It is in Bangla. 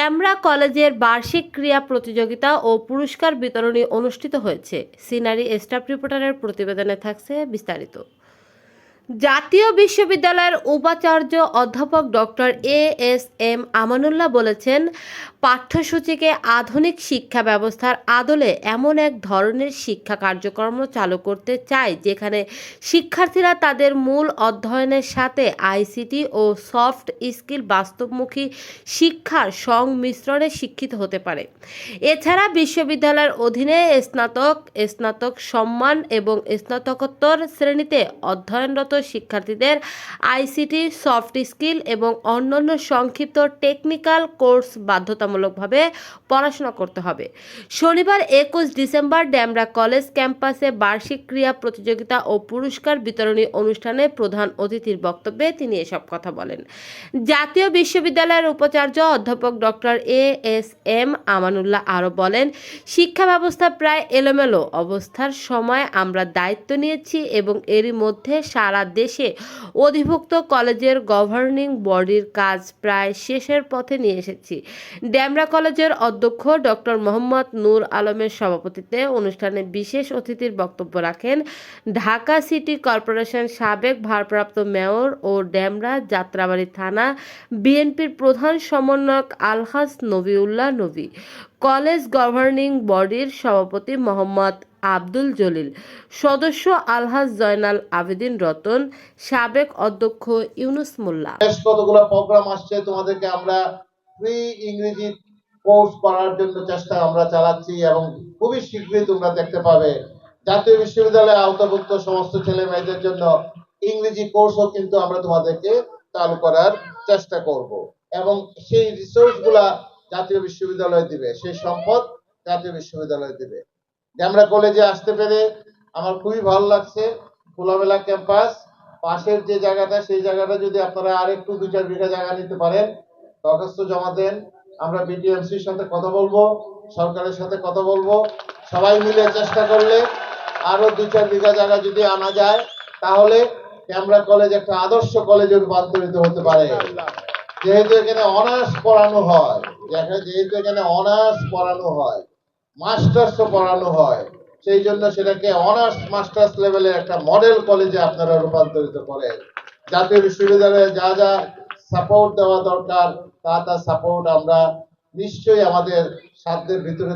ড্যামরা কলেজের বার্ষিক ক্রীড়া প্রতিযোগিতা ও পুরস্কার বিতরণী অনুষ্ঠিত হয়েছে। সিনারি স্টাফ রিপোর্টারের প্রতিবেদনে থাকছে বিস্তারিত। জাতীয় বিশ্ববিদ্যালয়ের উপাচার্য অধ্যাপক ডক্টর এ.এস.এম. আমানুল্লাহ বলেছেন, পাঠ্যসূচিকে আধুনিক শিক্ষা ব্যবস্থার আদলে এমন এক ধরনের শিক্ষা কার্যক্রম চালু করতে চায় যেখানে শিক্ষার্থীরা তাদের মূল অধ্যয়নের সাথে আইসিটি ও সফট স্কিল বাস্তবমুখী শিক্ষার সংমিশ্রণে শিক্ষিত হতে পারে। এছাড়া বিশ্ববিদ্যালয়ের অধীনে স্নাতক সম্মান এবং স্নাতকোত্তর শ্রেণীতে অধ্যয়নরত শিক্ষার্থীদের আইসিটি, সফট স্কিল এবং অন্যান্য সংক্ষিপ্ত টেকনিক্যাল কোর্স বাধ্যতামূলকভাবে পড়াশোনা করতে হবে। শনিবার 21 ডিসেম্বর ড্যামরা কলেজ ক্যাম্পাসে বার্ষিক ক্রীড়া প্রতিযোগিতা ও পুরস্কার বিতরণী অনুষ্ঠানে প্রধান অতিথির বক্তব্যে তিনি এসব কথা বলেন। জাতীয় বিশ্ববিদ্যালয়ের উপাচার্য অধ্যাপক ডক্টর এ.এস.এম. আমানুল্লাহ আরও বলেন, শিক্ষা ব্যবস্থা প্রায় এলোমেলো অবস্থার সময় আমরা দায়িত্ব নিয়েছি এবং এরই মধ্যে সারা দেশে অধিভুক্ত কলেজের গভর্নিং বডির কাজ প্রায় শেষের পথে নিয়ে এসেছি। ড্যামরা কলেজের অধ্যক্ষ ডক্টর মোহাম্মদ নূর আলমের সভাপতিত্বে অনুষ্ঠানে বিশেষ অতিথির বক্তব্য রাখেন ঢাকা সিটি কর্পোরেশন সাবেক ভারপ্রাপ্ত মেয়র ও ড্যামরা যাত্রাবাড়ী থানা বিএনপির প্রধান সমন্বয়ক আলহাজ নবিউল্লাহ নবী, কলেজ গভর্নিং বডির সভাপতি মোহাম্মদ আব্দুল জলিল, সদস্য আলহাজ জয়নাল আবেদিন রতন, সাবেক অধ্যক্ষ ইউনুস মোল্লা। বেশ কতগুলো প্রোগ্রাম আসছে, তোমাদেরকে আমরা ফ্রি ইংরেজি কোর্স করার জন্য চেষ্টা আমরা চালাচ্ছি এবং খুবই শীঘ্রই তোমরা দেখতে পাবে জাতীয় বিশ্ববিদ্যালয়ে আওতাভুক্ত সমস্ত ছেলে মেয়েদের জন্য ইংরেজি কোর্সও কিন্তু আমরা তোমাদেরকে চালু করার চেষ্টা করব এবং সেই রিসোর্স গুলা জাতীয় বিশ্ববিদ্যালয় দিবে, সেই সম্পদ জাতীয় বিশ্ববিদ্যালয় দিবে। ড্যামরা কলেজে আসতে পেরে আমার খুবই ভালো লাগছে। খোলামেলা ক্যাম্পাস, পাশের যে জায়গাটা সেই জায়গাটা যদি আপনারা আর একটু 2-4 বিঘা জায়গা নিতে পারেন, দরখাস্ত জমা দেন। আমরা বিটিএমসির সাথে কথা বলবো, সরকারের সাথে কথা বলবো। সবাই মিলে চেষ্টা করলে আরো 2-4 বিঘা জায়গা যদি আনা যায় তাহলে ড্যামরা কলেজ একটা আদর্শ কলেজে রূপান্তরিত হতে পারে। যেহেতু এখানে অনার্স পড়ানো হয়, মাস্টার্সও পড়ানো হয়, সেই জন্য সেটাকে অনার্স মাস্টার্স লেভেলের একটা মডেল কলেজে আপনারা রূপান্তরিত করেন। জাতীয় বিশ্ববিদ্যালয়ে যা যা সাপোর্ট দেওয়া দরকার তা সাপোর্ট আমরা নিশ্চয়ই আমাদের সাধ্যের ভিতরে